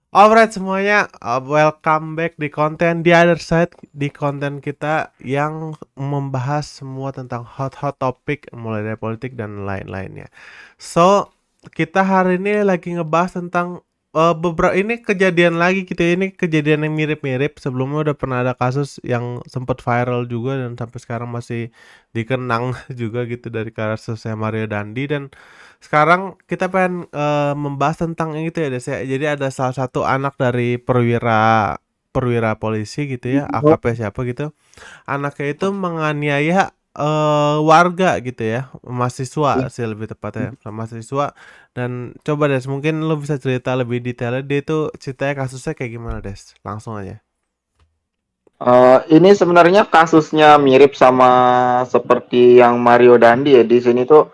Alright semuanya, welcome back di konten The Other Side, di konten kita yang membahas semua tentang hot topic mulai dari politik dan lain-lainnya. So, kita hari ini lagi ngebahas tentang beberapa ini kejadian lagi gitu ya. Ini kejadian yang mirip-mirip. Sebelumnya udah pernah ada kasus yang sempat viral juga dan sampai sekarang masih dikenang juga gitu dari kasusnya Mario Dandi. Dan sekarang kita pengen membahas tentang ini tuh ya Des ya. Jadi ada salah satu anak dari perwira perwira polisi gitu ya, Oh, AKP siapa gitu. Anaknya itu menganiaya warga gitu ya, mahasiswa iya. sih lebih tepatnya, mahasiswa. Dan coba Des, mungkin lu bisa cerita lebih detailnya dia itu ceritanya kasusnya kayak gimana Des? Langsung aja. Ini sebenarnya kasusnya mirip sama seperti yang Mario Dandi ya. Di sini tuh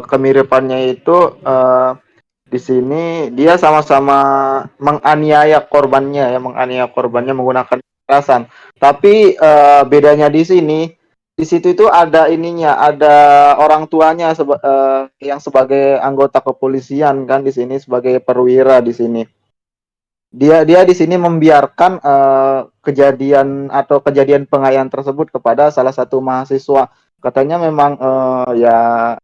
kemiripannya itu di sini dia sama-sama menganiaya korbannya ya, menganiaya Hmm. korbannya menggunakan kekerasan. Tapi bedanya di situ itu ada ininya, ada orang tuanya yang sebagai anggota kepolisian kan di sini sebagai perwira di sini. Dia di sini membiarkan kejadian pengayaan tersebut kepada salah satu mahasiswa. Katanya memang ya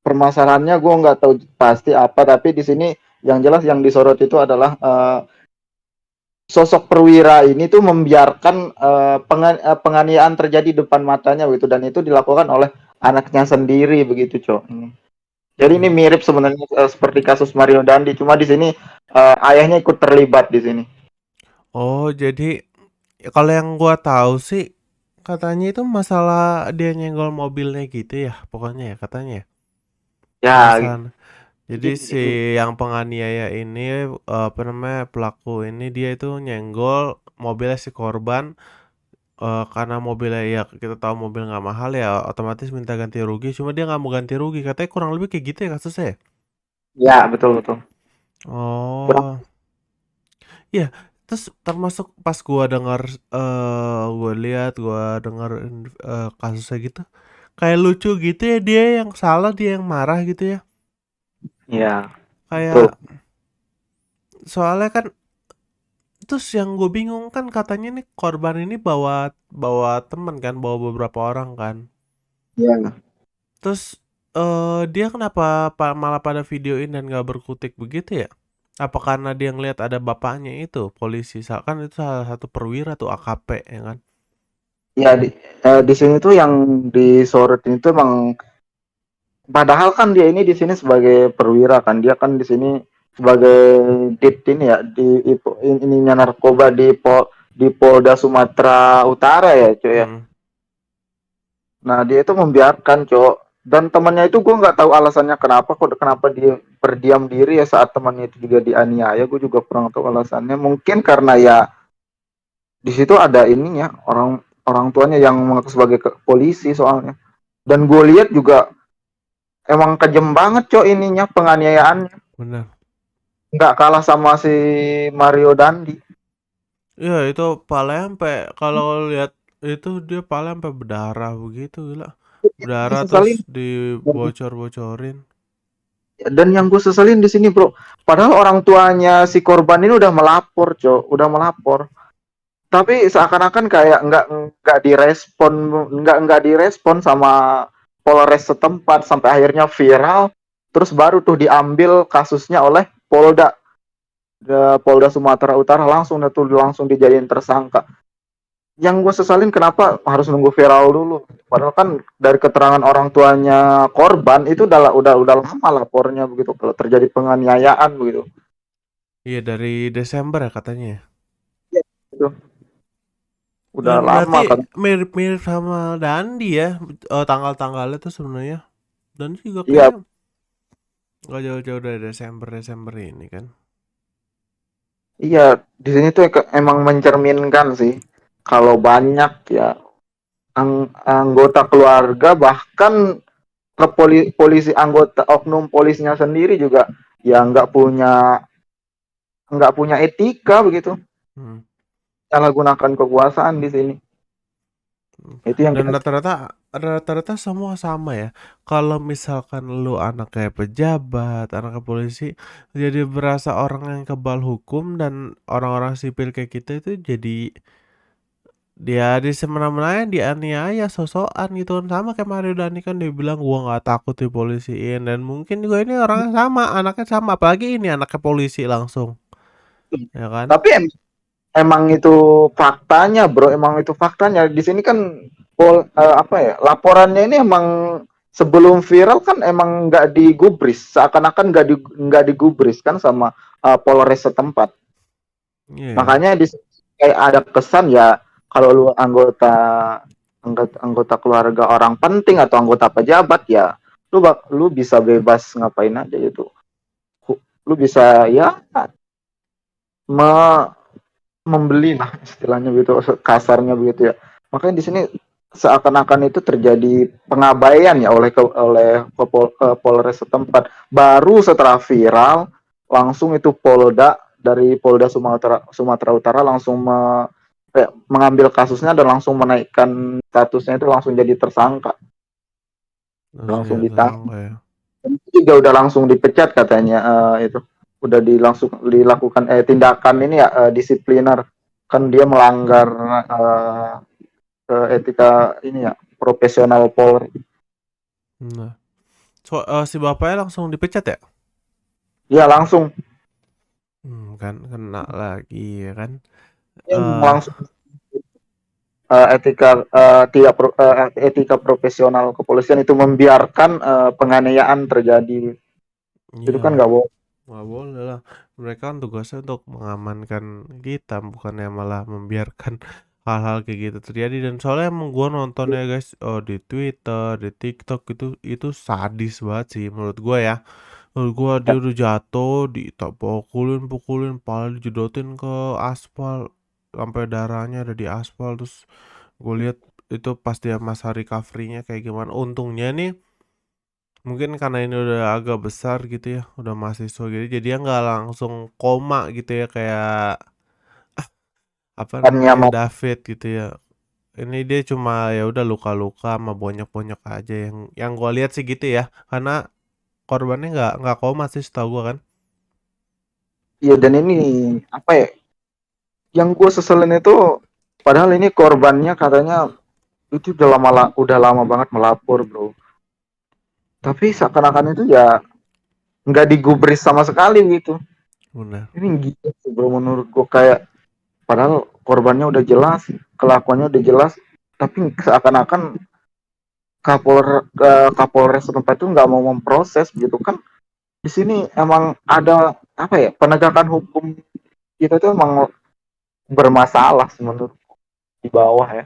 permasalahannya gue nggak tahu pasti apa, tapi di sini yang jelas yang disorot itu adalah sosok perwira ini tuh membiarkan penganiayaan terjadi depan matanya begitu, dan itu dilakukan oleh anaknya sendiri begitu, Cok. Jadi ini Hmm. mirip sebenarnya seperti kasus Mario Dandi, cuma di sini ayahnya ikut terlibat di sini. Oh, jadi kalau yang gua tahu sih katanya itu masalah dia nyenggol mobilnya gitu ya, pokoknya ya katanya ya. Ya, Masalah. Jadi si yang penganiaya ini apa namanya pelaku ini dia itu nyenggol mobilnya si korban karena mobilnya ya kita tahu mobil nggak mahal ya otomatis minta ganti rugi cuma dia nggak mau ganti rugi katanya kurang lebih kayak gitu ya kasusnya ya? ya, betul betul. Kurang. Oh iya, terus termasuk pas gua dengar gua lihat gua dengar kasusnya gitu kayak lucu gitu ya dia yang salah dia yang marah gitu ya Ya, betul. kayak soalnya kan. Terus yang gue bingung kan katanya nih korban ini bawa bawa teman kan, bawa beberapa orang kan. Ya. Terus dia kenapa malah pada videoin dan gak berkutik begitu ya? Apa karena dia ngelihat ada bapaknya itu polisi, kan itu salah satu perwira tuh AKP ya kan? Ya, di sini tuh yang disorot itu emang, padahal kan dia ini di sini sebagai perwira kan, dia kan di sini sebagai dit ini ya, ininya narkoba di Polda Sumatera Utara ya, cuy ya. Hmm, Nah, dia itu membiarkan, Cok. Dan temannya itu gue nggak tahu alasannya kenapa dia berdiam diri ya saat temannya itu juga dianiaya. Gue juga kurang tahu alasannya. Mungkin karena ya di situ ada ininya, orang orang tuanya yang mengaku sebagai polisi soalnya. Dan gue lihat juga emang kejem banget, Cok, ininya penganiayaannya. benar. Nggak kalah sama si Mario Dandi. Iya itu paling sampai kalau lihat itu dia paling sampai berdarah begitu gila. Gue Berdarah terus sesalin. dibocor-bocorin. Dan yang gue seselin di sini, bro, padahal orang tuanya si korban ini udah melapor, Cok, udah melapor. Tapi seakan-akan kayak nggak direspon sama Polres setempat sampai akhirnya viral, terus baru tuh diambil kasusnya oleh Polda Sumatera Utara, langsung dijadiin tersangka. Yang gue sesalin kenapa harus nunggu viral dulu, padahal kan dari keterangan orang tuanya korban itu udah lama lapornya begitu kalau terjadi penganiayaan begitu. Iya dari Desember ya katanya ya. Ya, itu udah Dan lama berarti kan. mirip-mirip sama Dandi ya, tanggal-tanggalnya tuh sebenarnya. Dandi juga Iya. kayaknya nggak jauh-jauh dari Desember ini kan. Iya, di sini tuh emang mencerminkan sih kalau banyak ya anggota keluarga, bahkan polisi, anggota oknum polisinya sendiri juga ya nggak punya etika begitu, Hmm. salah gunakan kekuasaan di sini. Itu yang Dan kita rata-rata semua sama ya. Kalau misalkan lu anaknya pejabat, anaknya polisi, jadi berasa orang yang kebal hukum dan orang-orang sipil kayak kita itu jadi dia di semena-menanya dianiaya sosokan gitu kan, sama kayak Mario Dani kan dia bilang gua nggak takut dipolisiin, dan mungkin juga ini orangnya sama, anaknya sama, apalagi ini anaknya polisi langsung, ya kan? tapi emang itu faktanya, bro. Emang itu faktanya. Di sini kan apa ya? Laporannya ini emang sebelum viral kan emang nggak digubris, seakan-akan nggak digubris kan sama Polres setempat. Iya. Makanya di kayak ada kesan ya kalau lu anggota keluarga orang penting atau anggota pejabat ya lu bisa bebas ngapain aja gitu. Lu bisa ya me membeli lah istilahnya begitu, kasarnya begitu ya. Makanya di sini seakan-akan itu terjadi pengabaian ya oleh Polres setempat. Baru setelah viral langsung itu dari Polda Sumatera Utara langsung mengambil kasusnya dan langsung menaikkan statusnya, itu langsung jadi tersangka, Langsung langsung jadi ditangkap. tersangka ya. Juga udah langsung dipecat katanya, itu udah langsung dilakukan tindakan ini ya, disipliner, kan dia melanggar etika ini ya, profesional Polri. Nah, si bapaknya langsung dipecat ya? Ya langsung Kan kena lagi ya kan. eh langsung etika profesional kepolisian itu membiarkan penganiayaan terjadi, itu iya, kan nggak boleh. nggak boleh lah. Mereka kan tugasnya untuk mengamankan kita, bukannya malah membiarkan hal-hal kayak gitu terjadi. Dan soalnya emang gua nontonnya guys, di Twitter, di TikTok, itu sadis banget sih menurut gua ya. Menurut gua dia udah jatuh, pukulin, pala dijedotin ke aspal sampai darahnya ada di aspal. Terus gue lihat itu pas dia masa recovery-nya kayak gimana. Untungnya nih mungkin karena ini udah agak besar gitu ya, udah mahasiswa gitu, jadi dia nggak langsung koma gitu ya kayak apa Bukannya namanya mau David gitu ya. Ini dia cuma ya udah luka-luka sama bonyok-bonyok aja yang gua lihat sih gitu ya. Karena korbannya nggak koma sih setahu gua kan. ya, dan ini apa ya, yang gue seselin itu padahal ini korbannya katanya itu udah lama banget melapor, bro. Tapi seakan-akan itu ya nggak digubris sama sekali gitu. Benar. Ini gitu sih, bro, menurut gue. Kayak padahal korbannya udah jelas, kelakuannya udah jelas, tapi seakan-akan Kapolres setempat itu nggak mau memproses gitu kan. Di sini emang ada apa ya, penegakan hukum kita itu emang bermasalah sih menurut, di bawah ya.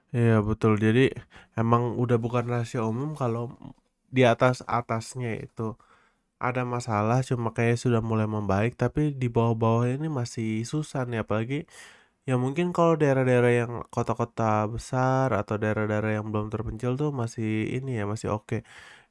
Iya betul. Jadi emang udah bukan rahasia umum kalau di atas-atasnya itu ada masalah, cuma kayak sudah mulai membaik, tapi di bawah-bawah ini masih susah nih, apalagi ya mungkin kalau daerah-daerah yang kota-kota besar atau daerah-daerah yang belum terpencil tuh masih ini ya, masih oke.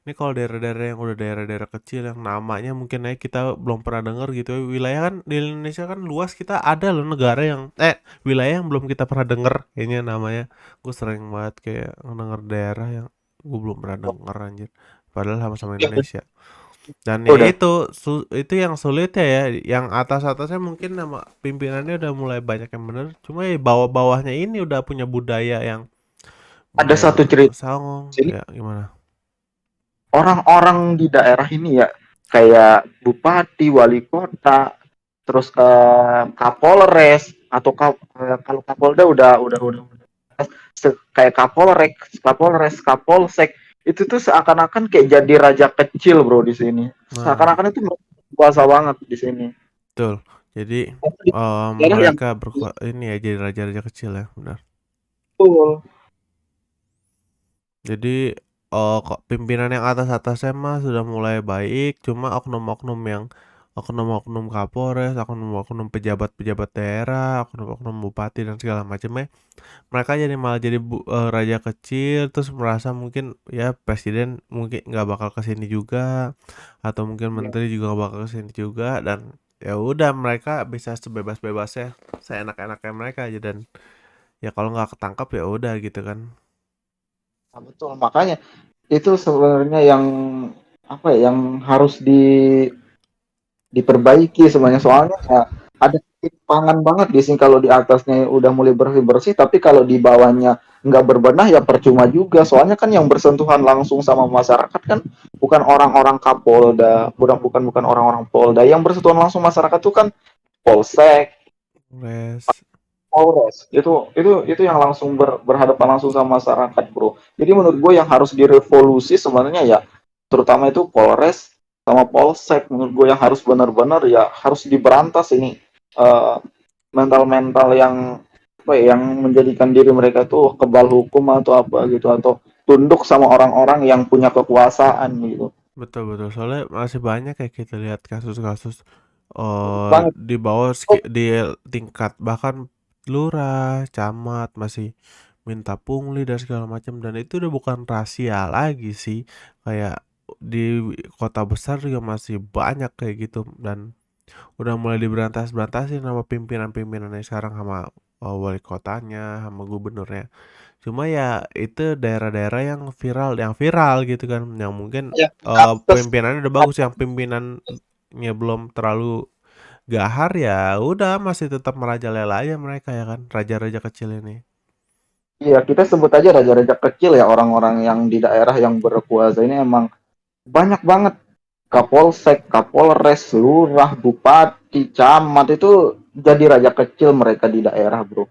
Ini kalau daerah-daerah yang udah daerah-daerah kecil yang namanya mungkin aja kita belum pernah denger gitu ya. Wilayah kan di Indonesia kan luas, kita ada loh negara yang wilayah yang belum kita pernah denger kayaknya namanya. Gue sering banget kayak denger daerah yang gue belum pernah denger anjir. Padahal sama-sama Indonesia. Dan ya Udah itu yang sulit ya, yang atas-atasnya mungkin nama pimpinannya udah mulai banyak yang bener, cuma ya bawah-bawahnya ini udah punya budaya yang ada budaya satu cerita bersongong sini, ya gimana. orang-orang di daerah ini ya, kayak bupati, wali kota, terus Kapolres atau kalau Kapolda udah kayak Kapolsek itu tuh seakan-akan kayak jadi raja kecil, bro, di sini. Nah Seakan-akan itu kuasa banget di sini. betul, jadi Daerah yang mereka ini ya jadi raja-raja kecil ya benar. betul. Jadi kok pimpinan yang atas-atasnya mah sudah mulai baik, cuma oknum-oknum Kapolres, oknum-oknum pejabat-pejabat daerah, oknum-oknum bupati dan segala macamnya, mereka jadi malah jadi raja kecil, terus merasa mungkin ya presiden mungkin nggak bakal kesini juga, atau mungkin menteri juga nggak bakal kesini juga, dan ya udah mereka bisa sebebas-bebasnya, seenak-enaknya mereka aja, dan Ya kalau nggak ketangkap ya udah gitu kan. Nah, betul. Makanya itu sebenarnya yang apa ya, yang harus diperbaiki sebenarnya, soalnya ya ada ketimpangan banget di sini, kalau di atasnya udah mulai bersih-bersih tapi kalau di bawahnya nggak berbenah ya percuma juga, soalnya kan yang bersentuhan langsung sama masyarakat kan bukan orang-orang Kapolda, bukan orang-orang Polda, yang bersentuhan langsung masyarakat tuh kan Polsek, Wes, Polres, itu yang langsung berhadapan langsung sama masyarakat, bro. Jadi menurut gue yang harus direvolusi sebenarnya ya, terutama itu Polres sama Polsek, menurut gue yang harus benar-benar ya harus diberantas ini, eh, mental-mental yang apa ya, yang menjadikan diri mereka tuh kebal hukum atau apa gitu, atau tunduk sama orang-orang yang punya kekuasaan gitu. betul betul. Soalnya masih banyak kayak kita lihat kasus-kasus Banget. di bawah di tingkat bahkan lurah, camat masih minta pungli dan segala macam, dan itu udah bukan rahasia lagi sih. Kayak di kota besar juga masih banyak kayak gitu, dan udah mulai diberantasin sama pimpinan-pimpinannya sekarang, sama wali kotanya, sama gubernurnya. Cuma ya itu daerah-daerah yang viral gitu kan, yang mungkin Ya, akses. pimpinannya udah bagus, yang pimpinannya belum terlalu gahar ya udah masih tetap merajalela aja mereka ya kan, raja-raja kecil ini. Iya, kita sebut aja raja-raja kecil ya, orang-orang yang di daerah yang berkuasa ini emang banyak banget. Kapolsek, Kapolres, lurah, bupati, camat itu jadi raja kecil mereka di daerah, bro.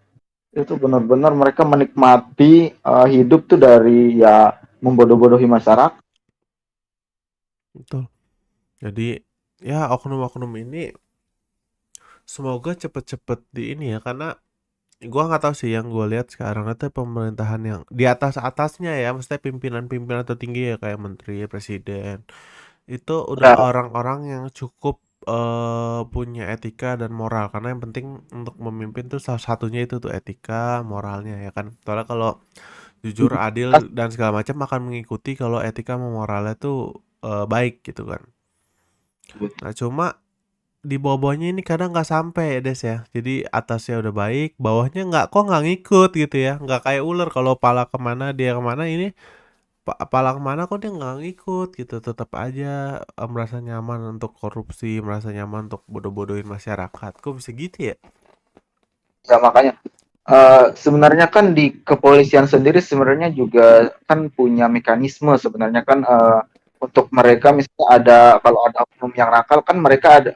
Itu benar-benar mereka menikmati hidup tuh dari ya membodoh-bodohi masyarakat. Betul. Jadi ya oknum-oknum ini semoga cepet-cepet di ini ya, karena gua nggak tahu sih, yang gua lihat sekarang itu pemerintahan yang di atas atasnya ya, maksudnya pimpinan-pimpinan tertinggi ya kayak menteri, presiden, itu udah Ya, orang-orang yang cukup punya etika dan moral, karena yang penting untuk memimpin tuh salah satunya itu tuh etika moralnya ya kan. Soalnya kalau jujur, adil dan segala macam akan mengikuti kalau etika sama moralnya tuh baik gitu kan. Nah cuma di bawah-bawahnya ini kadang nggak sampai ya Des ya. Jadi atasnya udah baik, bawahnya kok nggak ngikut gitu ya. Nggak kayak ular, kalau pala kemana dia kemana, ini pala kemana kok dia nggak ngikut gitu. Tetap aja merasa nyaman untuk korupsi, merasa nyaman untuk bodoh-bodohin masyarakat. Kok bisa gitu ya? ya makanya sebenarnya kan di kepolisian sendiri sebenarnya juga kan punya mekanisme sebenarnya kan, untuk mereka misalnya ada, kalau ada oknum yang nakal kan mereka ada,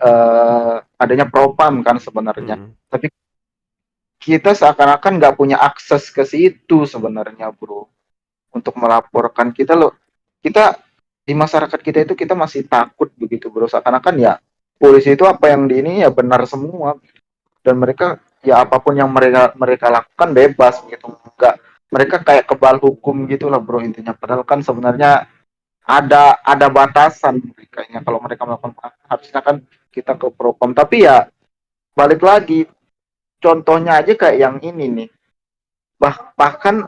adanya propam kan sebenarnya. Mm-mm. Tapi kita seakan-akan nggak punya akses ke situ sebenarnya, bro, untuk melaporkan kita loh. Kita di masyarakat kita itu kita masih takut begitu, bro. Seakan-akan ya polisi itu apa yang di ini ya benar semua, dan mereka ya apapun yang mereka mereka lakukan bebas gitu, enggak, mereka kayak kebal hukum gitulah, bro, intinya, padahal kan sebenarnya ada batasan mereka, kalau mereka melakukan harusnya kan kita ke propam. Tapi ya balik lagi, contohnya aja kayak yang ini nih, bahkan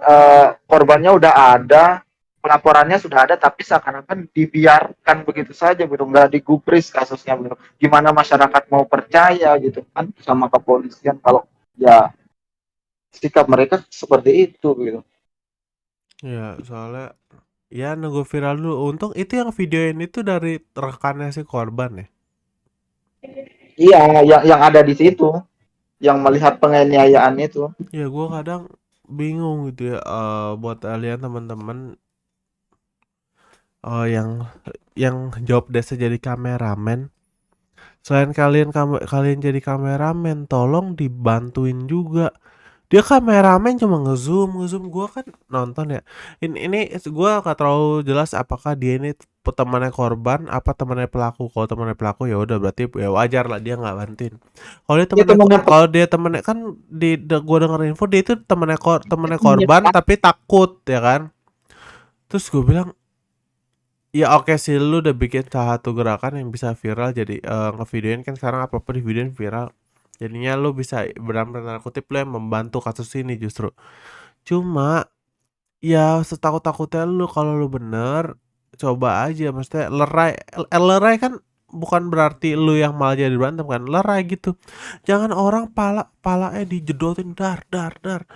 korbannya udah ada, pelaporannya sudah ada, tapi seakan-akan dibiarkan begitu saja gitu, nggak digubris kasusnya gitu. Gimana masyarakat mau percaya gitu kan sama kepolisian kalau ya sikap mereka seperti itu gitu. Ya soalnya ya nunggu viral dulu. Untung itu yang videoin itu dari rekannya si korban ya. Iya, yang ada di situ, yang melihat penganiayaan itu. Ya gue kadang bingung gitu ya, buat kalian teman-teman yang job desk jadi kameramen. Selain kalian jadi kameramen, tolong dibantuin juga. Dia kameramen cuma ngezoom ngezoom, gua kan nonton ya. Ini gua gak terlalu jelas apakah dia ini temannya korban apa temannya pelaku. Kalau temannya pelaku ya udah, berarti ya wajar lah dia nggak bantuin. Kalau dia Itu temannya temannya kalau dia temannya kan gua denger info dia itu temannya korban tapi takut ya kan. Terus gue bilang, ya oke sih, lu udah bikin salah satu gerakan yang bisa viral, jadi ngevideoin kan sekarang apa-apa di videoin viral. Jadinya lu bisa benar-benar kutip lu yang membantu kasus ini justru. Cuma ya setakut-takutnya lu, kalau lu bener coba aja, maksudnya lerai. Lerai kan bukan berarti lu yang malah jadi berantem kan, lerai gitu. Jangan orang palanya dijedotin dar dar dar.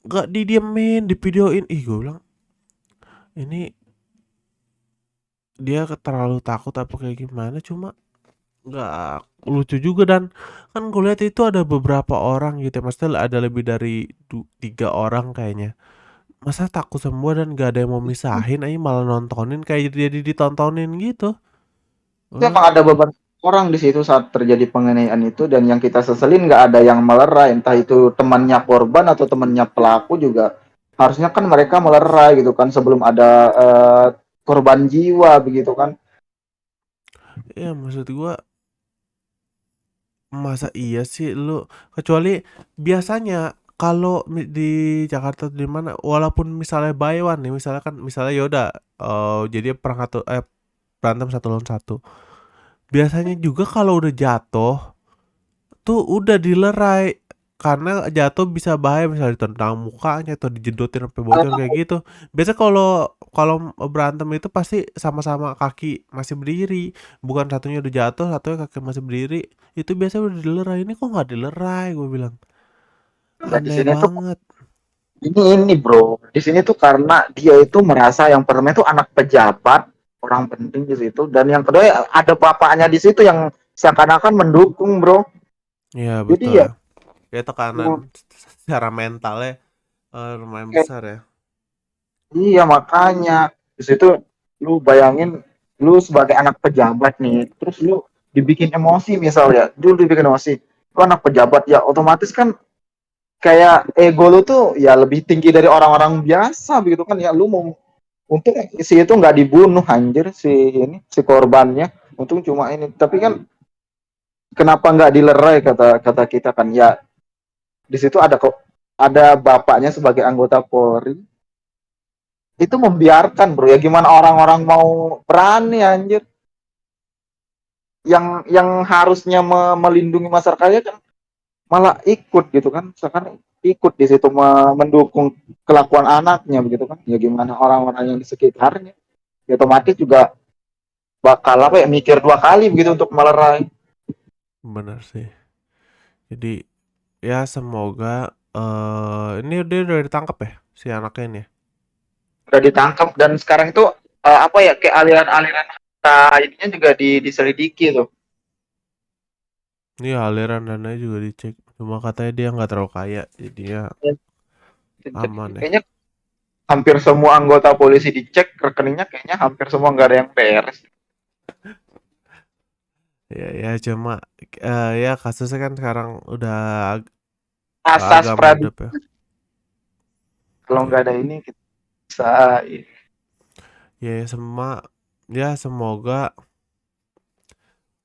nggak didiemin, divideoin. Ih, gue bilang ini dia terlalu takut apa kayak gimana, cuma nggak lucu juga. Dan kan gue lihat itu ada beberapa orang gitu ya, maksudnya ada lebih dari 3 orang kayaknya. Masa takut semua dan gak ada yang mau misahin aja, malah nontonin kayak jadi ditontonin gitu. Itu emang ada beberapa orang di situ saat terjadi penganiayaan itu, dan yang kita seselin nggak ada yang melerai, entah itu temannya korban atau temannya pelaku juga. Harusnya kan mereka melerai gitu kan sebelum ada korban jiwa begitu kan. Ya maksud gua, masa iya sih lu, kecuali biasanya kalau di Jakarta di mana, walaupun misalnya buy one nih, misalnya kan, misalnya yaudah jadi perang satu, berantem satu lawan satu, biasanya juga kalau udah jatuh tuh udah dilerai, karena jatuh bisa bahaya, misalnya ditendang mukanya atau dijedotin sampai bocor kayak gitu. Biasa kalau kalau berantem itu pasti sama-sama kaki masih berdiri, bukan satunya udah jatuh, satunya kaki masih berdiri. Itu biasa udah dilerai. Ini kok nggak dilerai? Gue bilang Nah, di aneh sini tuh banget. ini bro, di sini tuh karena dia itu merasa yang pertama itu anak pejabat, orang penting di situ, dan yang kedua ada bapaknya di situ yang seakan-akan mendukung bro. Iya Jadi betul ya ya. Kayak tekanan secara mentalnya lumayan kayak besar ya. iya makanya di situ lu bayangin lu sebagai anak pejabat nih, terus lu dibikin emosi misalnya, dulu dibikin emosi, lu anak pejabat ya otomatis kan kayak ego lu tuh ya lebih tinggi dari orang-orang biasa begitu kan ya, lu mau untung si itu nggak dibunuh anjir si ini si korbannya, untung cuma ini, tapi kan kenapa nggak dilerai kata kata kita kan ya, di situ ada kok ada bapaknya sebagai anggota Polri itu membiarkan bro, ya gimana orang-orang mau berani anjir, yang harusnya melindungi masyarakatnya kan malah ikut gitu kan, sekarang ikut di situ mendukung kelakuan anaknya begitu kan, ya gimana orang-orang yang di sekitarnya ya otomatis juga bakal apa ya mikir dua kali begitu untuk melerai. Bener sih. Jadi ya semoga ini dia udah ditangkap ya si anaknya ini ya. Udah ditangkap dan sekarang itu apa ya kayak aliran-aliran harta ininya juga diselidiki tuh. Iya, aliran dananya juga dicek. Cuma katanya dia nggak terlalu kaya, jadi ya aman ya. Kayaknya hampir semua anggota polisi dicek rekeningnya, kayaknya hampir semua nggak ada yang beres. Ya, ya cuma ya kasusnya kan sekarang udah Asas agak praduga, medep ya. kalau Ya, nggak ada ini kita bisa ya, ya ya semoga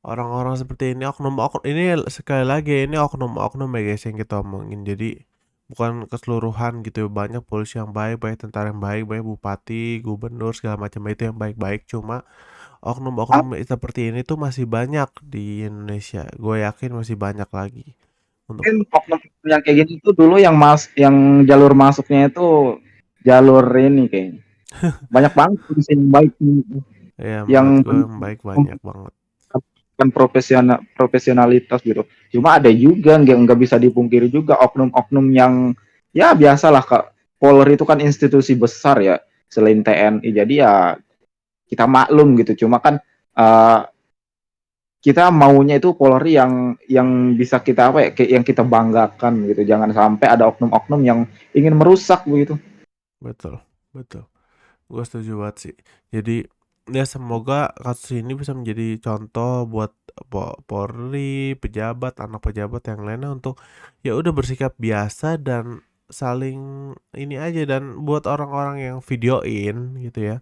orang-orang seperti ini, oknum-oknum ini, sekali lagi ini oknum-oknum ya guys yang kita omongin. Jadi bukan keseluruhan gitu ya. Banyak polisi yang baik, banyak tentara yang baik, banyak bupati, gubernur segala macam itu yang baik-baik. Cuma oknum-oknum seperti ini tuh masih banyak di Indonesia. Gue yakin masih banyak lagi untuk mungkin oknum yang kayak gini tuh dulu yang jalur masuknya itu jalur ini kayaknya banyak banget polisi yang baik ya, yang menurut gue yang baik banyak banget. kan profesionalitas gitu. Cuma ada juga nggak bisa dipungkiri juga oknum-oknum yang ya biasalah Kak. Polri itu kan institusi besar ya selain TNI. Jadi ya kita maklum gitu. Cuma kan uh, kita maunya itu Polri yang bisa kita apa ya yang kita banggakan gitu. Jangan sampai ada oknum-oknum yang ingin merusak begitu. Betul, betul. Gue setuju banget sih. Jadi ya semoga kasus ini bisa menjadi contoh buat Polri, pejabat, anak pejabat yang lainnya untuk ya udah bersikap biasa dan saling ini aja. Dan buat orang-orang yang videoin gitu ya,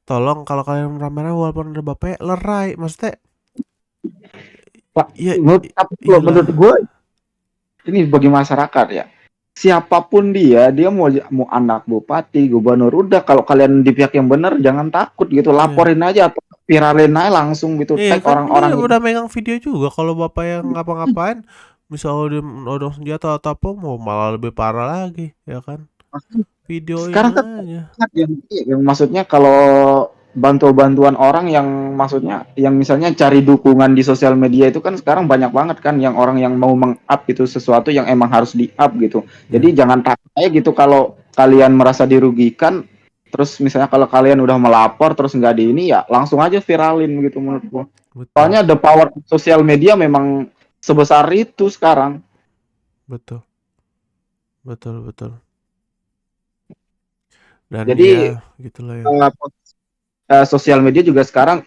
tolong kalau kalian rame-rame walaupun ada bapaknya, lerai. Maksudnya Pak, ya tapi kalau iyalah. menurut gue ini bagi masyarakat ya. Siapapun dia mau anak bupati, gubernur, udah kalau kalian di pihak yang benar jangan takut gitu, Iya. laporin aja atau viralin aja langsung gitu, Iya tag kan dia orang-orang yang udah megang video juga, kalau bapak yang ngapa-ngapain misalnya dia nodong senjata atau apa, mau malah lebih parah lagi ya kan. Videoin sekarang kan aja. banyak yang maksudnya kalau bantuan orang yang maksudnya yang misalnya cari dukungan di sosial media itu kan sekarang banyak banget kan yang orang yang mau meng-up gitu sesuatu yang emang harus di-up gitu. Jadi Ya, jangan takut aja gitu kalau kalian merasa dirugikan, terus misalnya kalau kalian udah melapor terus nggak di ini ya langsung aja viralin gitu menurut gua. betul, Soalnya the power of sosial media memang sebesar itu sekarang. betul, betul, betul. Dan Jadi ya gitulah ya. sosial media juga sekarang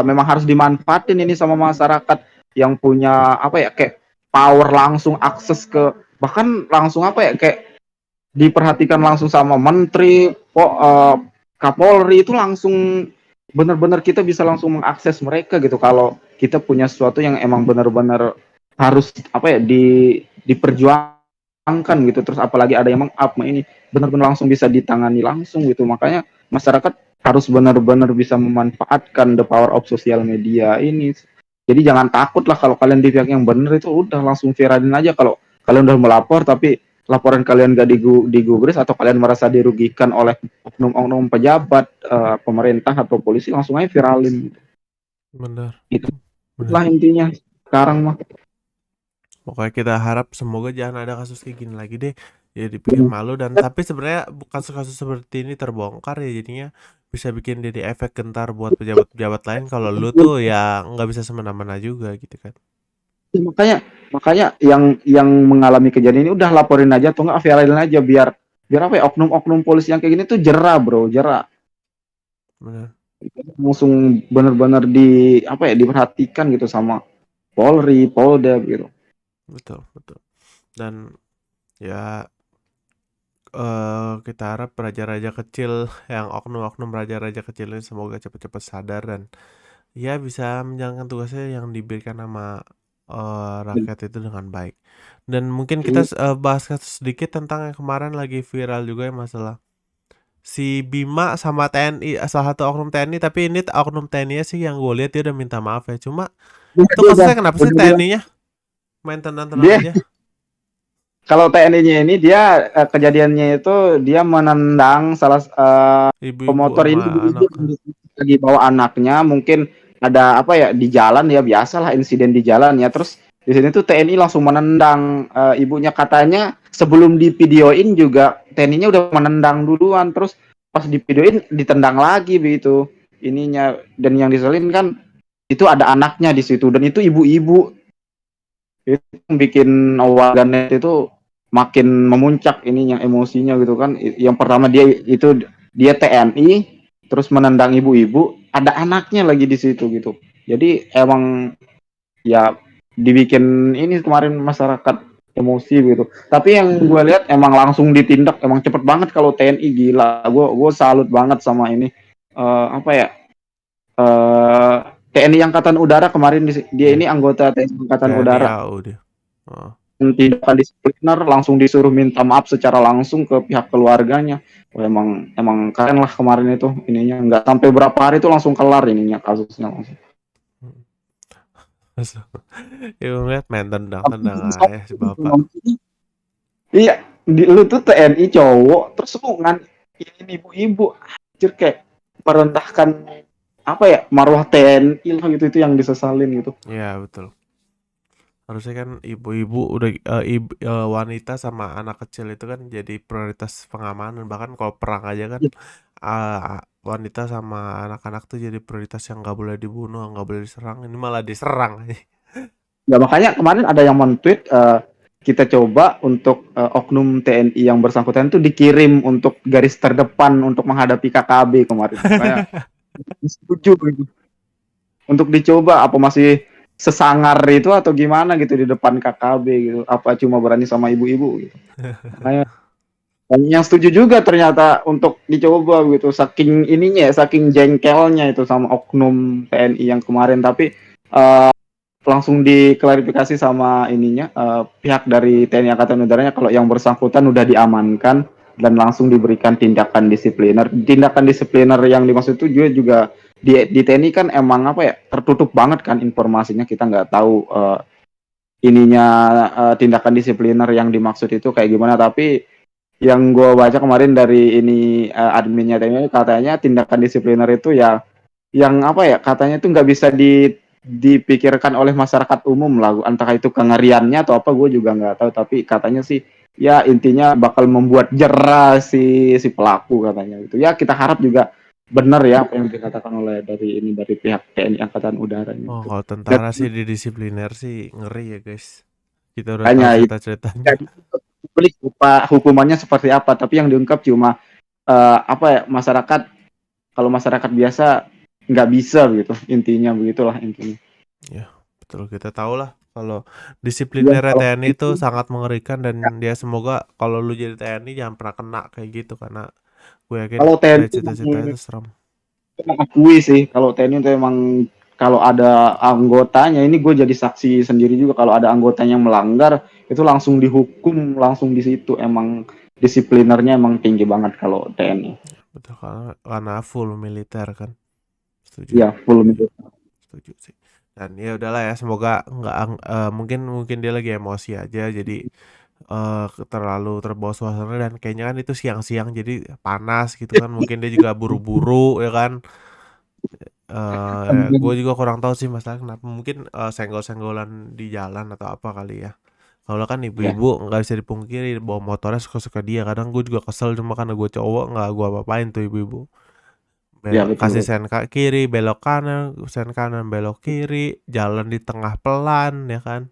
memang harus dimanfaatin ini sama masyarakat yang punya apa ya kayak power langsung akses ke bahkan langsung apa ya kayak diperhatikan langsung sama menteri Kapolri itu langsung benar-benar kita bisa langsung mengakses mereka gitu kalau kita punya sesuatu yang emang benar-benar harus apa ya diperjuangkan gitu terus apalagi ada yang meng-up ini benar-benar langsung bisa ditangani langsung gitu makanya masyarakat harus benar-benar bisa memanfaatkan the power of social media ini jadi jangan takut lah kalau kalian di pihak yang benar itu udah langsung viralin aja kalau kalian udah melapor tapi laporan kalian gak digubris atau kalian merasa dirugikan oleh oknum-oknum pejabat pemerintah atau polisi langsung aja viralin Benar, itulah benar. intinya sekarang mah. Pokoknya kita harap semoga jangan ada kasus kayak gini lagi deh. Jadi bikin malu dan tapi sebenarnya kasus-kasus seperti ini terbongkar ya jadinya bisa bikin jadi efek gentar buat pejabat-pejabat lain kalau lu tuh ya nggak bisa semena-mena juga gitu kan. makanya makanya yang mengalami kejadian ini udah laporin aja atau enggak viralin aja biar biar apa ya oknum-oknum polisi yang kayak gini tuh jerah bro jerah Benar, langsung bener-bener di apa ya diperhatikan gitu sama Polri Polda gitu. betul, betul. Dan ya kita harap raja-raja kecil yang oknum-oknum raja-raja kecil ini semoga cepat-cepat sadar dan ya bisa menjalankan tugasnya yang diberikan sama rakyat itu dengan baik. Dan mungkin kita bahas sedikit tentang yang kemarin lagi viral juga yang masalah si Bima sama TNI, salah satu oknum TNI tapi ini oknum TNI sih yang gue lihat dia udah minta maaf ya. Cuma itu Dia kasusnya kenapa sih bilang TNI-nya main tenang-tenang dia aja? kalau TNI-nya ini dia kejadiannya itu dia menendang salah Ibu-ibu pemotor sama ini ibu-ibu anak. lagi bawa anaknya mungkin ada apa ya di jalan ya biasalah insiden di jalan ya terus di sini tuh TNI langsung menendang ibunya katanya sebelum divideoin juga TNI-nya udah menendang duluan terus pas divideoin ditendang lagi begitu ininya dan yang diselin kan itu ada anaknya di situ dan itu ibu-ibu itu yang bikin warganet itu makin memuncak ininya emosinya gitu kan yang pertama dia itu dia TNI terus menendang ibu-ibu ada anaknya lagi di situ gitu jadi emang ya dibikin ini kemarin masyarakat emosi gitu tapi yang gue lihat emang langsung ditindak emang cepet banget kalau TNI gila gue salut banget sama ini apa ya TNI Angkatan Udara kemarin dia Ya, ini anggota TNI Angkatan TNI Udara AU dia. Oh, tindakan disipliner langsung disuruh minta maaf secara langsung ke pihak keluarganya. Oh, emang keren lah kemarin itu ininya nggak sampai berapa hari itu langsung kelar ininya kasusnya langsung. ya ngeliat main tendang-tendang aja si bapak. Iya, lu tuh TNI cowok terus lu ini ibu-ibu anjir kayak merendahkan apa ya marwah TNI lah gitu itu yang disesalin gitu. Ya betul. Harusnya kan ibu-ibu udah wanita sama anak kecil itu kan jadi prioritas pengamanan bahkan kalau perang aja kan wanita sama anak-anak tuh jadi prioritas yang nggak boleh dibunuh nggak boleh diserang ini malah diserang. Ya makanya kemarin ada yang men-tweet kita coba untuk oknum TNI yang bersangkutan itu dikirim untuk garis terdepan untuk menghadapi KKB kemarin. Kayak setuju gitu. Untuk dicoba apa masih sesangar itu atau gimana gitu di depan KKB gitu. Apa cuma berani sama ibu-ibu gitu. Makanya yang setuju juga ternyata untuk dicoba gitu. Saking ininya, saking jengkelnya itu sama oknum TNI yang kemarin tapi langsung diklarifikasi sama ininya pihak dari TNI Angkatan Udaranya kalau yang bersangkutan udah diamankan dan langsung diberikan tindakan disipliner. Tindakan disipliner yang dimaksud itu juga di TNI kan emang apa ya tertutup banget kan informasinya kita nggak tahu ininya tindakan disipliner yang dimaksud itu kayak gimana tapi yang gue baca kemarin dari ini adminnya TNI katanya tindakan disipliner itu ya yang apa ya katanya itu nggak bisa dipikirkan oleh masyarakat umum lah entah itu kengeriannya atau apa gue juga nggak tahu tapi katanya sih ya intinya bakal membuat jerah si pelaku katanya itu ya kita harap juga benar ya apa yang dikatakan oleh dari pihak TNI Angkatan Udara Oh, itu kalau dan tentara sih di disipliner sih ngeri ya, guys. Kita udah tahu hanya itu cerita-ceritanya. publik hukumannya seperti apa tapi yang diungkap cuma apa ya masyarakat kalau masyarakat biasa nggak bisa begitu intinya begitulah intinya Ya, betul kita tahu lah kalau ya, disipliner kalau TNI itu itu sangat mengerikan dan ya, dia semoga kalau lu jadi TNI jangan pernah kena kayak gitu karena gue yakin kalau dari TNI cita-cita itu serem. akui sih kalau TNI itu emang kalau ada anggotanya ini gue jadi saksi sendiri juga kalau ada anggotanya yang melanggar itu langsung dihukum langsung di situ emang disiplinernya emang tinggi banget kalau TNI Betul karena full militer kan. Setuju. ya full militer. Setuju sih. Dan ya udahlah ya semoga nggak mungkin mungkin dia lagi emosi aja jadi terlalu terbawa suasana dan kayaknya kan itu siang-siang jadi panas gitu kan mungkin dia juga buru-buru ya kan. Gue juga kurang tahu sih masalah kenapa mungkin senggol-senggolan di jalan atau apa kali ya. Kalau kan Ya, ibu-ibu nggak bisa dipungkiri bawa motornya suka-suka dia. Kadang gue juga kesel cuma karena gue cowok nggak gue apa-apain tuh ibu-ibu. ya betul Kasih betul. sen kiri, belok kanan, sen kanan, belok kiri, jalan di tengah pelan ya kan.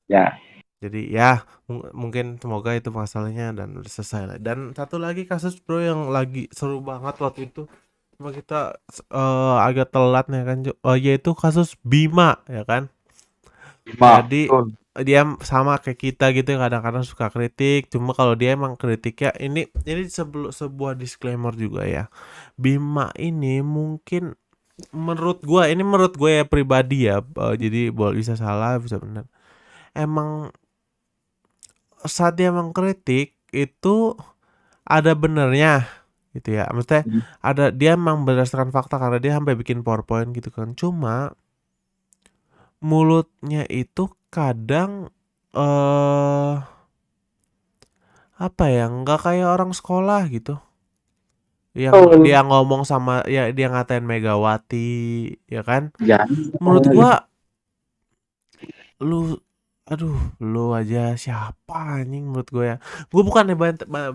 Ya, Jadi ya mungkin semoga itu masalahnya dan udah selesai lah. Dan satu lagi kasus bro yang lagi seru banget waktu itu. Cuma kita agak telat ya kan. Yaitu kasus Bima ya kan. lima Jadi betul. dia sama kayak kita gitu kadang-kadang suka kritik. Cuma kalau dia emang kritiknya ini sebuah disclaimer juga ya. Bima ini mungkin menurut gue ya pribadi ya. Jadi boleh bisa salah bisa benar. Emang saat dia mengkritik itu ada benernya gitu ya. Maksudnya ada dia emang berdasarkan fakta karena dia sampai bikin PowerPoint gitu kan. Cuma mulutnya itu kadang eh apa ya nggak kayak orang sekolah gitu yang Oh, dia ngomong sama ya dia ngatain Megawati ya kan ya. menurut gua lu aduh lu aja siapa anjing menurut gue ya gue bukan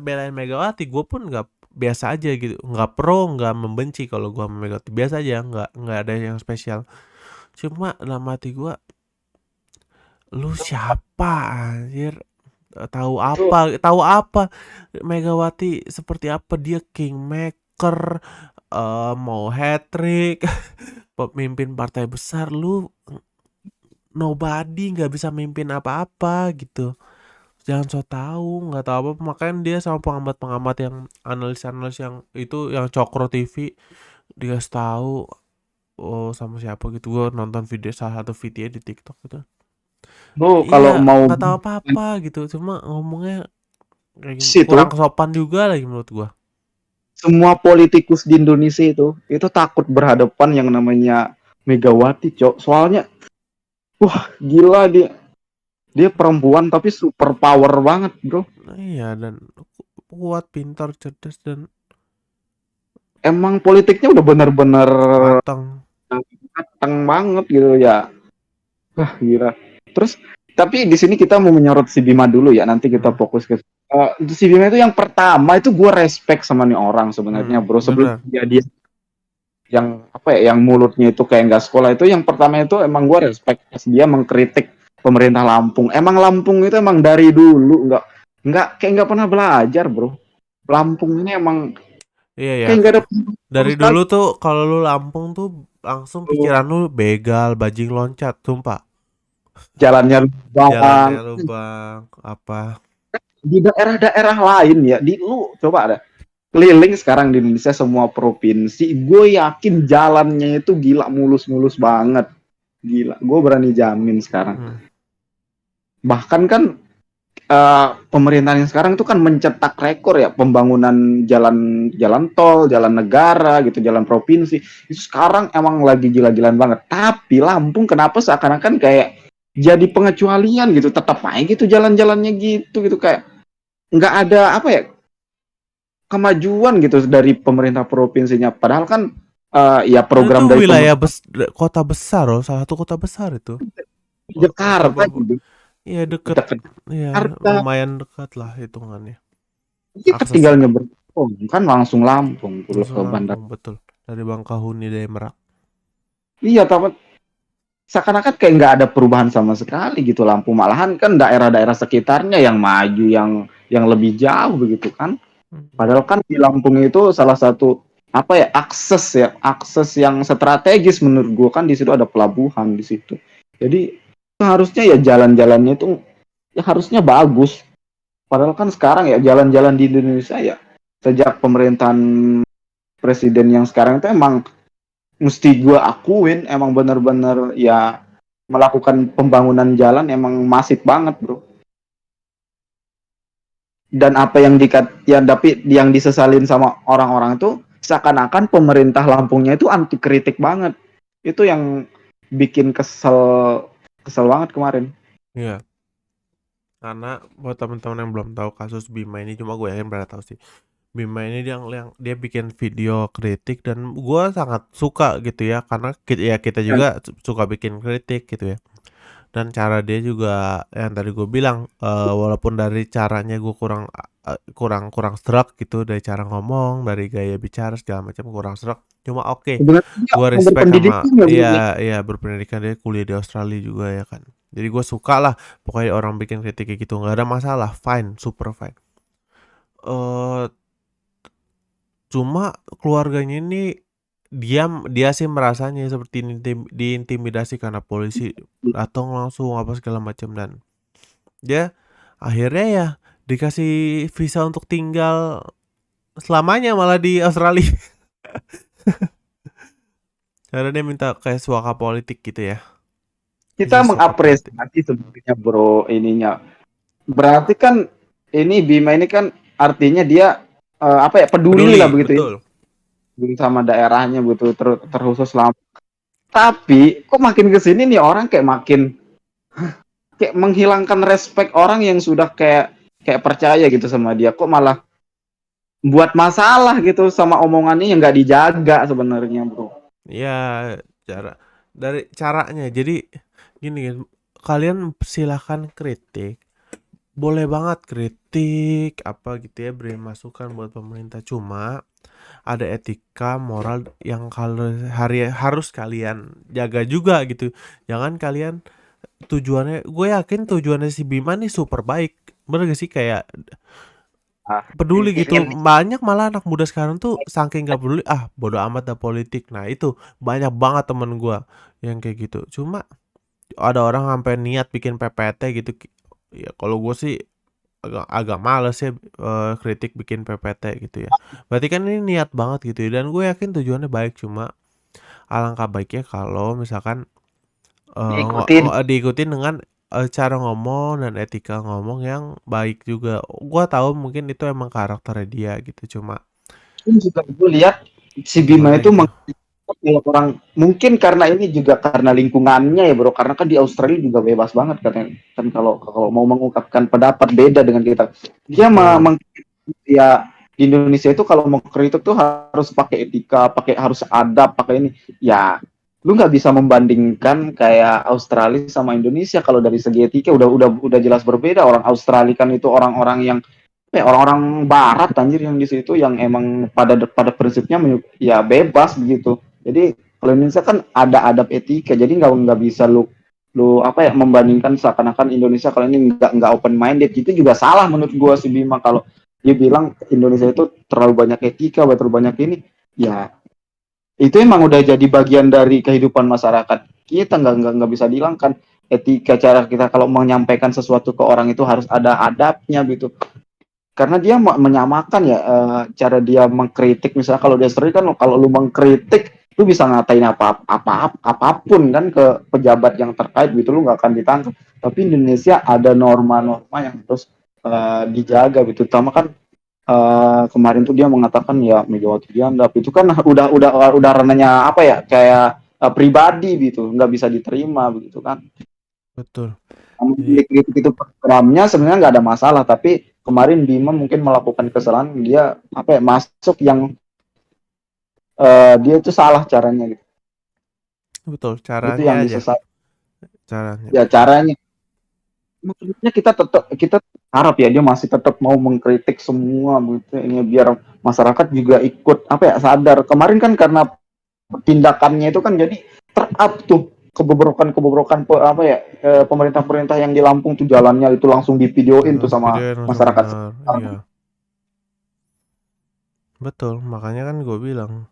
belain Megawati gue pun nggak biasa aja gitu nggak pro nggak membenci kalau gue sama Megawati biasa aja nggak ada yang spesial cuma dalam hati gue lu siapa anjir tahu apa Megawati seperti apa dia kingmaker mau hat trick pemimpin partai besar lu nobody nggak bisa mimpin apa-apa gitu jangan so tahu nggak tahu apa makanya dia sama pengamat-pengamat yang analis-analis yang itu yang Cokro TV dia tahu oh sama siapa gitu gue nonton video salah satu video di TikTok gitu Lu kalau iya mau nggak tahu apa-apa gitu cuma ngomongnya kayak situ kurang sopan juga lagi menurut gue. semua politikus di Indonesia itu takut berhadapan yang namanya Megawati, Cok. Soalnya wah, gila dia perempuan tapi super power banget, Bro. Nah, iya dan kuat pintar cerdas dan Emang politiknya udah bener-bener matang. matang banget gitu ya. Wah, gila. Terus tapi di sini kita mau menyorot si Bima dulu ya. Nanti kita fokus ke si Bima itu yang pertama itu gue respect sama nih orang sebenarnya, Bro. Sebelum Bener dia yang apa ya, yang mulutnya itu kayak nggak sekolah itu yang pertama itu emang gue respect pas dia mengkritik pemerintah Lampung. Emang Lampung itu emang dari dulu nggak kayak nggak pernah belajar, Bro. Lampung ini emang iya ya kayak nggak ada dari sama sekali. dulu tuh kalau lu Lampung tuh langsung pikiran lu begal bajing loncat sumpah Jalannya lubang jalannya lubang apa di daerah-daerah lain ya. Di lu coba ada keliling sekarang di Indonesia semua provinsi, gue yakin jalannya itu gila mulus-mulus banget. Gila, gue berani jamin sekarang. hmm. Bahkan kan pemerintahan yang sekarang itu kan mencetak rekor ya pembangunan jalan tol, jalan negara gitu, jalan provinsi. Itu sekarang emang lagi gila-gilaan banget. Tapi Lampung kenapa seakan-akan kayak jadi pengecualian gitu, tetap aja gitu jalan-jalannya gitu kayak nggak ada apa ya, kemajuan gitu dari pemerintah provinsinya. Padahal kan ya Dan itu program dari wilayah pemerintah kota besar loh, salah satu kota besar itu. Kota Jakarta Bogor. gitu, Iya deket, dekat ya Jakarta. lumayan dekat lah hitungannya. Iya, tinggal Aksesnya nyebrang kan langsung Lampung tuh langsung ke bandar. Lampung betul. Dari Bangkahuni dari Merak. Iya, tapi seakan-akan kayak nggak ada perubahan sama sekali gitu Lampung. Malahan kan daerah-daerah sekitarnya yang maju, yang lebih jauh begitu kan. Hmm. Padahal kan di Lampung itu salah satu apa ya, akses yang strategis menurut gua, kan di situ ada pelabuhan di situ. Jadi harusnya ya jalan-jalannya itu ya harusnya bagus. Padahal kan sekarang ya jalan-jalan di Indonesia ya sejak pemerintahan presiden yang sekarang itu emang mesti gue akuin emang bener-bener ya melakukan pembangunan jalan emang masif banget bro. Dan apa yang ya tapi yang disesalin sama orang-orang itu seakan-akan pemerintah Lampungnya itu anti kritik banget. Itu yang bikin kesel kesel banget kemarin. Iya, karena buat teman-teman yang belum tahu kasus Bima ini, cuma gue yakin pada tahu sih. Bima ini yang dia bikin video kritik dan gue sangat suka gitu ya, karena kita juga suka bikin kritik gitu ya. Dan cara dia juga yang tadi gue bilang, walaupun dari caranya gue kurang kurang serak gitu, dari cara ngomong, dari gaya bicara segala macam kurang serak. Cuma oke, Sebenarnya dia gue orang respect sama berpendidikan ya bro. iya berpendidikan, dia kuliah di Australia juga ya kan. Jadi gue suka lah pokoknya orang bikin kritik kayak gitu, nggak ada masalah, fine, super fine. eh Cuma keluarganya ini dia sih merasanya seperti diintimidasi karena polisi datang langsung apa segala macam, dan dia akhirnya ya dikasih visa untuk tinggal selamanya malah di Australia. Karena dia minta kayak suaka politik gitu ya. Kita Isi suaka politik. mengapresiasi sebenarnya bro ininya. Berarti kan ini Bima ini kan artinya dia apa ya, peduli Peduli, lah begitu ya, betul. peduli sama daerahnya begitu, terkhusus Lampung. Tapi kok makin kesini nih orang kayak makin kayak menghilangkan respect orang yang sudah kayak percaya gitu sama dia. Kok malah buat masalah gitu sama omongannya yang nggak dijaga sebenarnya bro. Ya, cara dari caranya. Jadi gini, kalian silahkan kritik. Boleh banget kritik apa gitu ya, beri masukan buat pemerintah. Cuma ada etika moral yang kalau harus kalian jaga juga gitu. Jangan kalian tujuannya, gue yakin tujuannya si Bima nih super baik. Bener gak sih, kayak Ah, peduli gitu. ingin Banyak malah anak muda sekarang tuh saking gak peduli, bodo amat dah politik. Nah itu banyak banget temen gue yang kayak gitu. Cuma ada orang sampai niat bikin PPT gitu. Ya kalau gue sih agak agak males ya, kritik bikin PPT gitu ya. Berarti kan ini niat banget gitu ya, dan gue yakin tujuannya baik. Cuma alangkah baiknya kalau misalkan diikutin. diikutin dengan cara ngomong dan etika ngomong yang baik juga. Gue tahu mungkin itu emang karakternya dia gitu, cuma Pun juga gue lihat si Bima gimana itu gitu. kayak orang, mungkin karena ini juga karena lingkungannya ya bro, karena kan di Australia juga bebas banget kan kalau kalau mau mengungkapkan pendapat beda dengan kita, dia Betul. ya di Indonesia itu kalau mau kritik tuh harus pakai etika, harus adab, pakai ini ya. Lu nggak bisa membandingkan kayak Australia sama Indonesia kalau dari segi etika udah jelas berbeda. Orang Australia kan itu orang-orang yang orang-orang Barat anjir yang di situ yang emang pada prinsipnya ya bebas begitu. Jadi kalau Indonesia kan ada adab etika, jadi nggak bisa lu apa ya membandingkan seakan-akan Indonesia kalau ini nggak open minded. Itu juga salah menurut gua si Bima kalau dia bilang Indonesia itu terlalu banyak etika, terlalu banyak ini. Ya itu emang udah jadi bagian dari kehidupan masyarakat kita, nggak bisa dihilangkan. Etika, cara kita kalau menyampaikan sesuatu ke orang itu harus ada adabnya gitu, karena dia menyamakan ya cara dia mengkritik. Misalnya kalau dia sering kan, kalau lu mengkritik lu bisa ngatain apapun kan ke pejabat yang terkait gitu, lu nggak akan ditangkap. Tapi Indonesia ada norma-norma yang terus dijaga gitu. Terutama kan kemarin tuh dia mengatakan ya Megawati diandap, itu kan udah ranahnya apa ya, kayak pribadi gitu, nggak bisa diterima begitu kan. Betul. Jadi Kritik itu programnya sebenarnya nggak ada masalah, tapi kemarin Bima mungkin melakukan kesalahan, dia apa ya, masuk yang dia itu salah caranya gitu. Betul, Itu caranya yang aja, disesat. caranya, Ya betul. caranya. Maksudnya kita harap ya dia masih tetap mau mengkritik semua gitu ini biar masyarakat juga ikut apa ya, sadar. Kemarin kan karena tindakannya itu kan jadi terap tuh kebobrokan apa ya, pemerintah-pemerintah yang di Lampung tuh jalannya itu langsung divideoin tuh Langsung sama videoin langsung masyarakat benar, sekitar. iya. Betul, makanya kan gue bilang,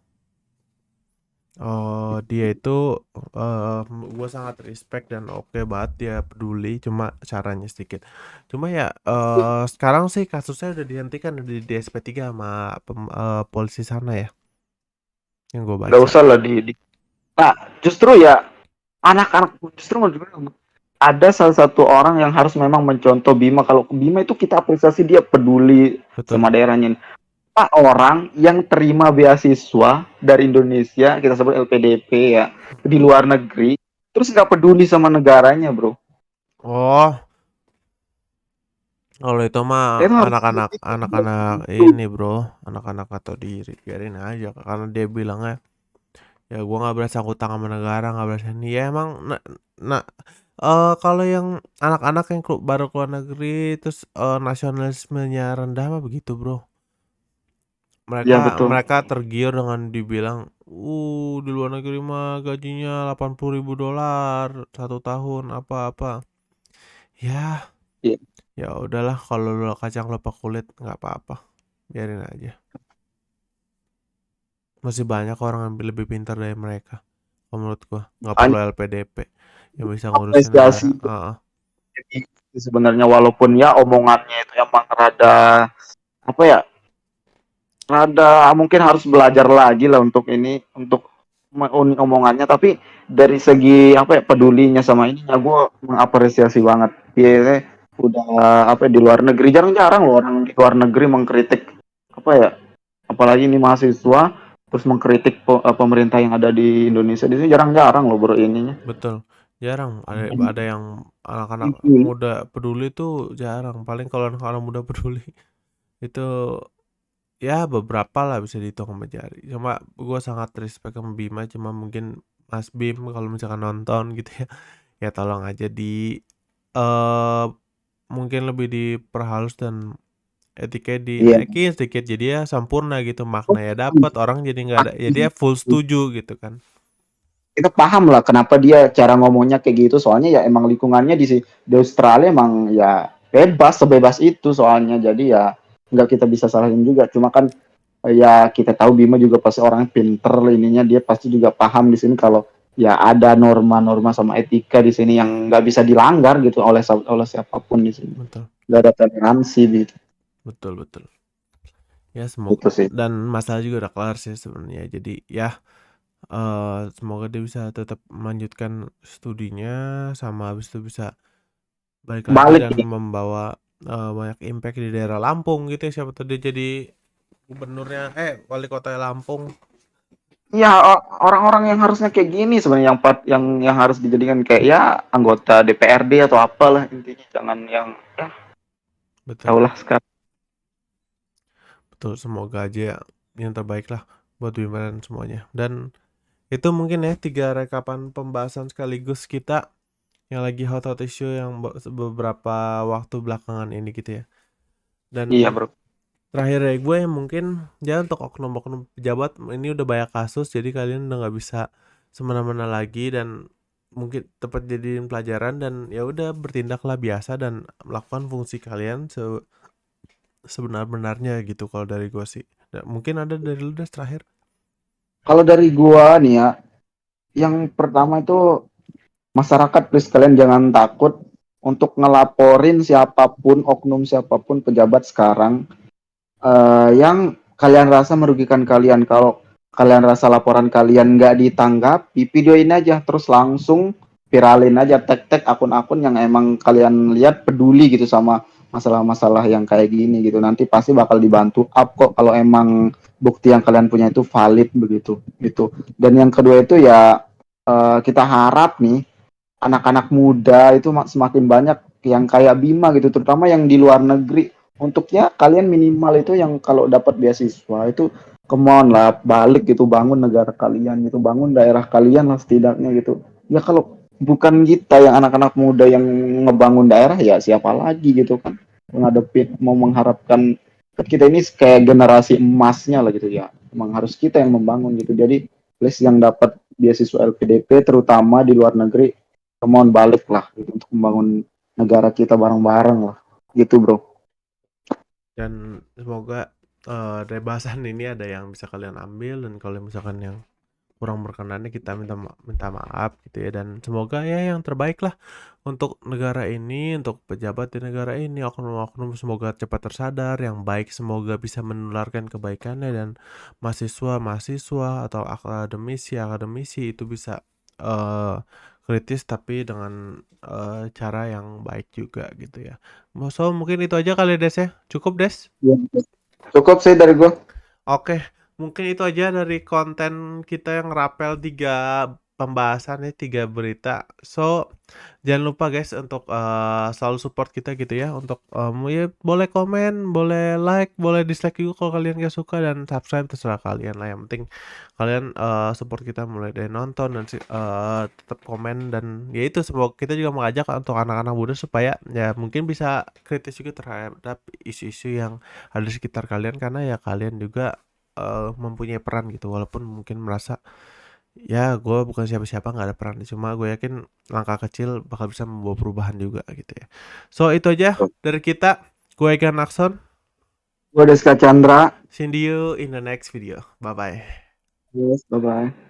dia itu, gue sangat respect dan oke banget dia peduli, cuma caranya sedikit. Cuma ya, sekarang sih kasusnya udah dihentikan di SP3 sama polisi sana ya, yang gue Nggak baca. usah lah di. Nah, justru ya anak-anak justru menurut gue ada salah satu orang yang harus memang mencontoh Bima. Kalau Bima itu kita apresiasi dia peduli Betul. sama daerahnya. Pak orang yang terima beasiswa dari Indonesia, kita sebut LPDP ya, di luar negeri, terus nggak peduli sama negaranya, bro. Oh, kalau itu mah Itu harus anak-anak anak-anak ini bro, anak-anak atau diri, biarin aja karena dia bilangnya ya gue nggak bersangkutan sama negara, nggak berasa ini ya emang. Nah, kalau yang anak-anak yang baru keluar negeri terus nasionalismenya rendah mah begitu bro. ya Mereka betul. mereka tergiur dengan dibilang, di luar negeri mah gajinya $80.000 satu tahun apa-apa. Ya, Ya, ya udahlah kalau lu kacang lupa kulit nggak apa-apa, biarin aja. Masih banyak orang yang lebih pintar dari mereka. Kalau menurut gua nggak perlu hanya LPDP yang bisa ngurusin negara. apresiasi sebenarnya, walaupun ya omongannya itu emang rada apa ya, rada mungkin harus belajar lagi lah untuk ini, untuk omongannya, tapi dari segi apa ya, pedulinya sama ininya gue mengapresiasi banget. Dia udah apa ya, di luar negeri jarang-jarang loh orang di luar negeri mengkritik apa ya, apalagi ini mahasiswa terus mengkritik pemerintah yang ada di Indonesia. Di sini jarang-jarang loh bro ininya. Betul, jarang ada yang anak-anak muda peduli tuh jarang. Paling kalau anak-anak muda peduli itu ya beberapa lah bisa dihitung sama jari. Cuma gua sangat respect sama Bima, cuma mungkin Mas Bim kalau misalkan nonton gitu ya, ya tolong aja eh mungkin lebih diperhalus dan etikanya Iya. dinaikin sedikit jadi ya sempurna gitu, maknanya dapat, orang jadi nggak ada, jadi ya full setuju gitu kan. Kita paham lah kenapa dia cara ngomongnya kayak gitu, soalnya ya emang lingkungannya di Australia emang ya bebas, sebebas itu soalnya, jadi ya nggak kita bisa salahin juga. Cuma kan ya kita tahu Bima juga pasti orang pinter ininya, dia pasti juga paham di sini kalau ya ada norma-norma sama etika di sini yang nggak bisa dilanggar gitu oleh siapapun di sini, Betul, nggak ada toleransi gitu. betul, betul. Ya semoga, Itu sih. dan masalah juga udah kelar sih sebenarnya. Jadi ya semoga dia bisa tetap melanjutkan studinya sama habis itu bisa balik lagi Balik dan membawa banyak impact di daerah Lampung gitu ya. Siapa tahu dia jadi gubernurnya, wali kota Lampung. ya, orang-orang yang harusnya kayak gini sebenarnya yang harus dijadikan kayak ya anggota DPRD atau apalah intinya, jangan yang ya Betul, tahulah sekarang. betul. Semoga aja yang terbaik lah buat Bima dan semuanya. Dan itu mungkin ya 3 rekapan pembahasan sekaligus kita yang lagi hot-hot issue yang beberapa waktu belakangan ini gitu ya. Iya Dan bro. terakhir dari gue mungkin jangan untuk oknum-oknum pejabat, ini udah banyak kasus jadi kalian udah nggak bisa semena-mena lagi dan mungkin tepat jadiin pelajaran dan ya udah bertindaklah biasa dan melakukan fungsi kalian sebenar-benarnya gitu kalau dari gue sih. Dan mungkin ada dari lu Des terakhir. Kalau dari gua nih ya, yang pertama itu masyarakat please kalian jangan takut untuk ngelaporin siapapun, oknum siapapun pejabat sekarang yang kalian rasa merugikan kalian. Kalau kalian rasa laporan kalian nggak ditanggapi, videoin aja terus langsung viralin aja, tag akun-akun yang emang kalian lihat peduli gitu sama masalah-masalah yang kayak gini gitu. Nanti pasti bakal dibantu up kok kalau emang bukti yang kalian punya itu valid begitu gitu. Dan yang kedua itu ya kita harap nih anak-anak muda itu semakin banyak yang kayak Bima gitu, terutama yang di luar negeri. Untuknya kalian minimal itu yang kalau dapat beasiswa itu come on lah, balik gitu, bangun negara kalian gitu, bangun daerah kalian lah setidaknya gitu. Ya kalau bukan kita yang anak-anak muda yang ngebangun daerah, ya siapa lagi gitu kan menghadapi mau mengharapkan, kan kita ini kayak generasi emasnya lah gitu ya. Emang harus kita yang membangun gitu. Jadi please yang dapat beasiswa LPDP terutama di luar negeri, come on balik lah gitu, untuk membangun negara kita bareng-bareng lah. Gitu, Bro. Dan semoga dari bahasan ini ada yang bisa kalian ambil, dan kalau misalkan yang kurang berkenannya kita minta maaf gitu ya, dan semoga ya yang terbaik lah untuk negara ini, untuk pejabat di negara ini, oknum-oknum semoga cepat tersadar, yang baik semoga bisa menularkan kebaikannya, dan mahasiswa-mahasiswa atau akademisi-akademisi itu bisa kritis tapi dengan cara yang baik juga gitu ya. So mungkin itu aja kali Des ya. Cukup Des? Ya, cukup sih dari gue. Oke, mungkin itu aja dari konten kita yang rapel 3 pembahasan nih, 3 berita. So, jangan lupa guys untuk selalu support kita gitu ya, untuk ya boleh komen, boleh like, boleh dislike juga kalau kalian gak suka, dan subscribe terserah kalian lah. Yang penting kalian support kita mulai dari nonton dan tetap komen, dan ya itu semoga kita juga mengajak untuk anak-anak muda supaya ya mungkin bisa kritis juga terhadap isu-isu yang ada di sekitar kalian, karena ya kalian juga mempunyai peran gitu, walaupun mungkin merasa ya gue bukan siapa-siapa, nggak ada peran, cuma gue yakin langkah kecil bakal bisa membawa perubahan juga gitu ya. So itu aja dari kita, gue Egan Nakson, Gue Deska Chandra. see you in the next video, bye bye. Yes, bye-bye.